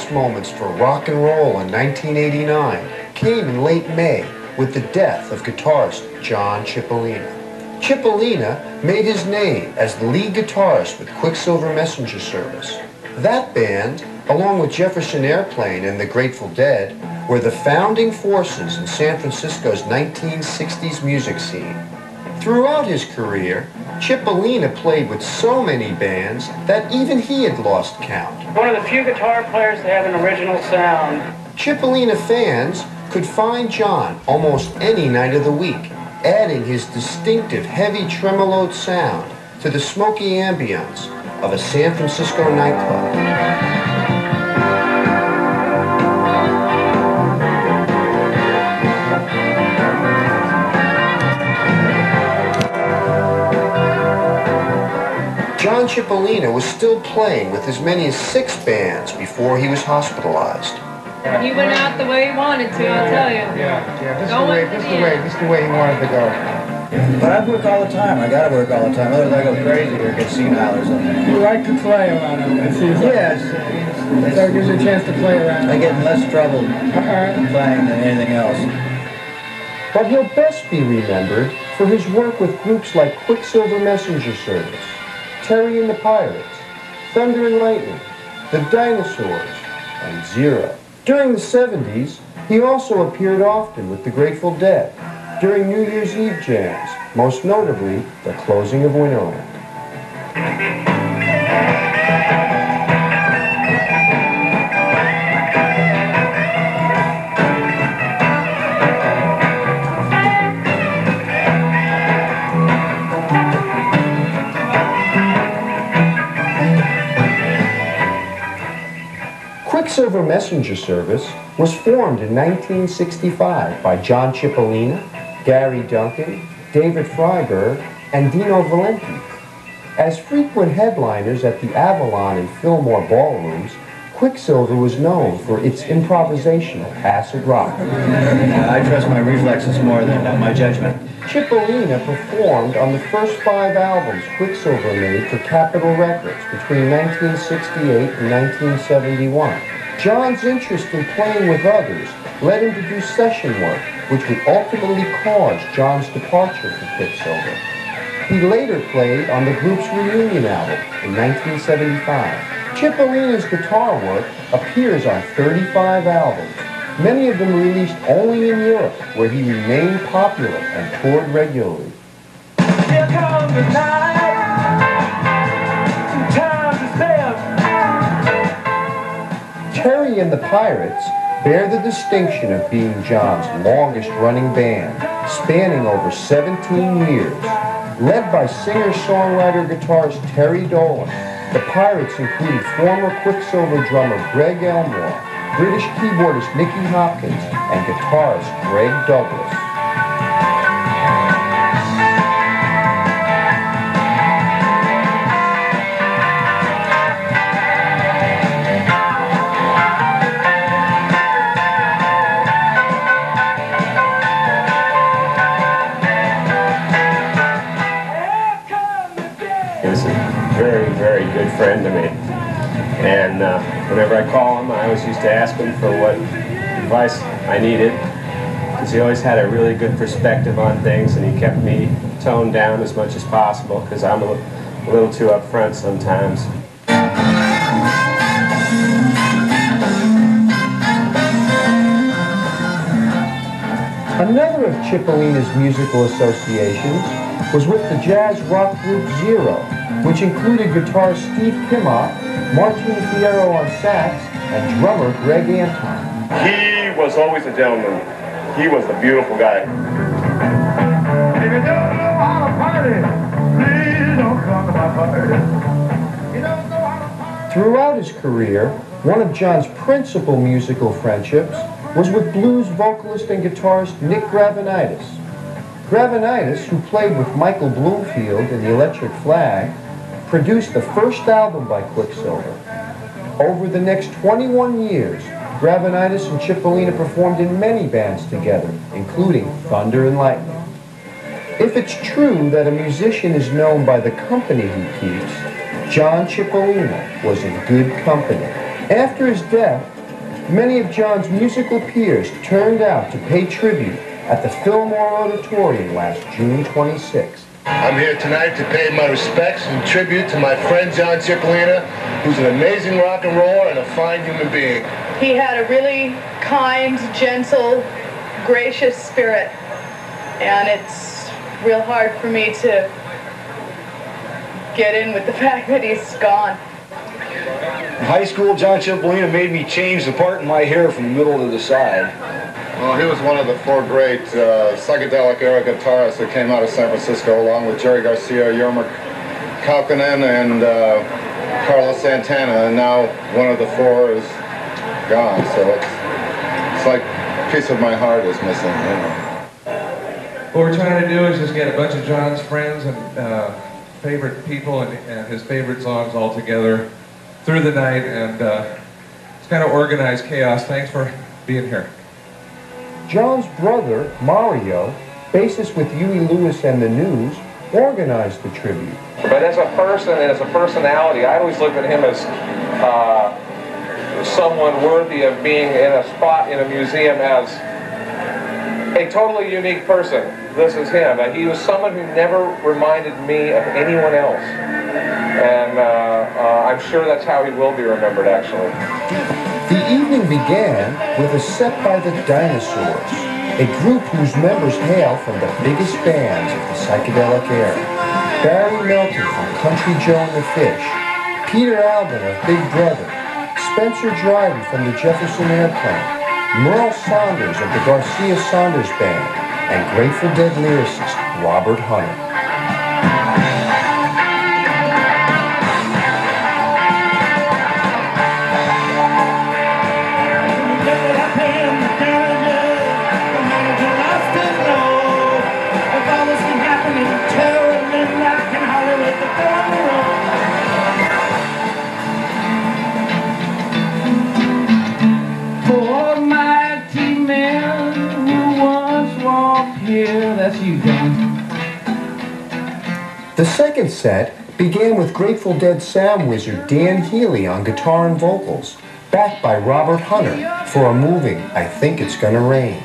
darkest moments for rock and roll in 1989 came in late May with the death of guitarist John Chipolina. Chipolina made his name as the lead guitarist with Quicksilver Messenger Service. That band, along with Jefferson Airplane and the Grateful Dead, were the founding forces in San Francisco's 1960s music scene. Throughout his career, Chipolina played with so many bands that even he had lost count. One of the few guitar players to have an original sound. Chipolina fans could find John almost any night of the week, adding his distinctive heavy tremoloed sound to the smoky ambience of a San Francisco nightclub. John Chipolina was still playing with as many as 6 bands before he was hospitalized. He went out the way he wanted to, I'll tell you. Yeah, this is the way he wanted to go. But I work all the time. I gotta work all the time. Otherwise I go crazy or get senile or something. You like to play around him, it seems like. Yes. So it gives you a chance to play around. I get in less trouble playing than anything else. But he'll best be remembered for his work with groups like Quicksilver Messenger Service, Terry and the Pirates, Thunder and Lightning, the Dinosaurs, and Zero. During the 70s, he also appeared often with the Grateful Dead during New Year's Eve jams, most notably the closing of Winterland. Quicksilver Messenger Service was formed in 1965 by John Chipolina, Gary Duncan, David Freiberg, and Dino Valenti. As frequent headliners at the Avalon and Fillmore ballrooms, Quicksilver was known for its improvisational acid rock. I trust my reflexes more than my judgment. Chipolina performed on the first 5 albums Quicksilver made for Capitol Records between 1968 and 1971. John's interest in playing with others led him to do session work, which would ultimately cause John's departure from Quicksilver. He later played on the group's reunion album in 1975. Chipolina's guitar work appears on 35 albums, many of them released only in Europe, where he remained popular and toured regularly. Here comes the night, time to spend. Terry and the Pirates bear the distinction of being John's longest-running band, spanning over 17 years. Led by singer-songwriter-guitarist Terry Dolan, the Pirates included former Quicksilver drummer Greg Elmore, British keyboardist Nicky Hopkins, and guitarist Greg Douglas. He was a very, very good friend to me. And whenever I call him, I always used to ask him for what advice I needed, because he always had a really good perspective on things, and he kept me toned down as much as possible, because I'm a little too upfront sometimes. Another of Chipolina's musical associations was with the jazz rock group Zero, which included guitarist Steve Kimmock, Martin Fierro on sax, and drummer Greg Anton. He was always a gentleman. He was a beautiful guy. If you don't know how to party, please don't come to my party. You don't know how to party. Throughout his career, one of John's principal musical friendships was with blues vocalist and guitarist Nick Gravenitis. Gravenitis, who played with Michael Bloomfield in the Electric Flag, produced the first album by Quicksilver. Over the next 21 years, Gravenitis and Chipolina performed in many bands together, including Thunder and Lightning. If it's true that a musician is known by the company he keeps, John Chipolina was in good company. After his death, many of John's musical peers turned out to pay tribute at the Fillmore Auditorium last June 26th. I'm here tonight to pay my respects and tribute to my friend John Chipolina, who's an amazing rock and roller and a fine human being. He had a really kind, gentle, gracious spirit, and it's real hard for me to get in with the fact that he's gone. In high school, John Chipolina made me change the part in my hair from the middle to the side. Well, he was one of the four great psychedelic era guitarists that came out of San Francisco, along with Jerry Garcia, Jorma Kaukonen, and Carlos Santana, and now one of the four is gone, so it's like a piece of my heart is missing, you know. What we're trying to do is just get a bunch of John's friends and favorite people and his favorite songs all together through the night, and it's kind of organized chaos. Thanks for being here. John's brother, Mario, bassist with Huey Lewis and the News, organized the tribute. But as a person and as a personality, I always looked at him as someone worthy of being in a spot in a museum as a totally unique person. This is him. And he was someone who never reminded me of anyone else. And I'm sure that's how he will be remembered, actually. The evening began with a set by the Dinosaurs, a group whose members hail from the biggest bands of the psychedelic era. Barry Melton from Country Joe and the Fish, Peter Albin of Big Brother, Spencer Dryden from the Jefferson Airplane, Merle Saunders of the Garcia Saunders Band, and Grateful Dead lyricist Robert Hunter. The second set began with Grateful Dead sound wizard Dan Healy on guitar and vocals, backed by Robert Hunter for a moving I Think It's Gonna Rain.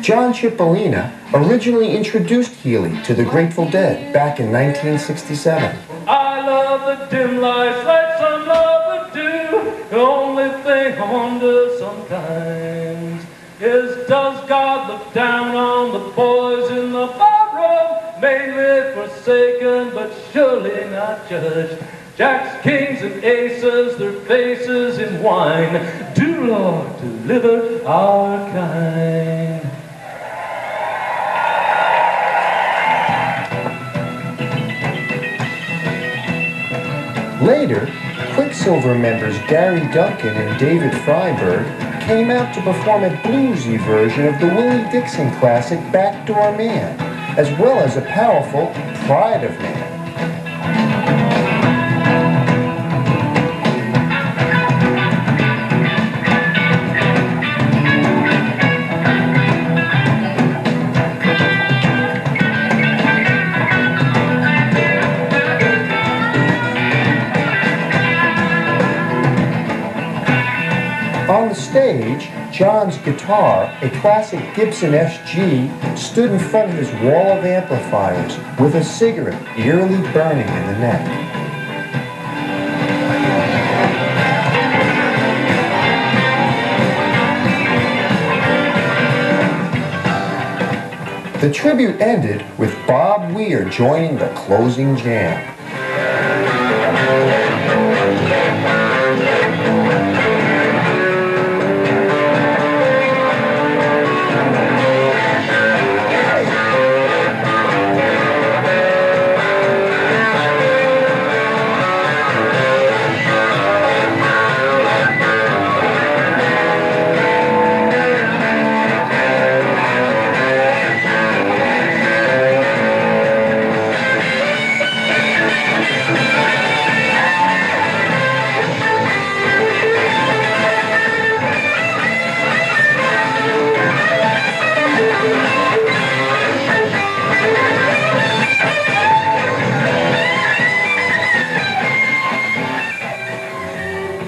John Chipolina originally introduced Healy to the Grateful Dead back in 1967. I love the dim lights like some love the dew. The only thing I wonder sometimes is, does God look down on the boys in the barroom? Mainly forsaken, but surely not judged. Jacks, kings, and aces, their faces in wine. Do, Lord, deliver our kind. Later, Quicksilver members Gary Duncan and David Freiberg came out to perform a bluesy version of the Willie Dixon classic Backdoor Man, as well as a powerful Pride of Man. On the stage, John's guitar, a classic Gibson SG, stood in front of his wall of amplifiers with a cigarette eerily burning in the neck. The tribute ended with Bob Weir joining the closing jam.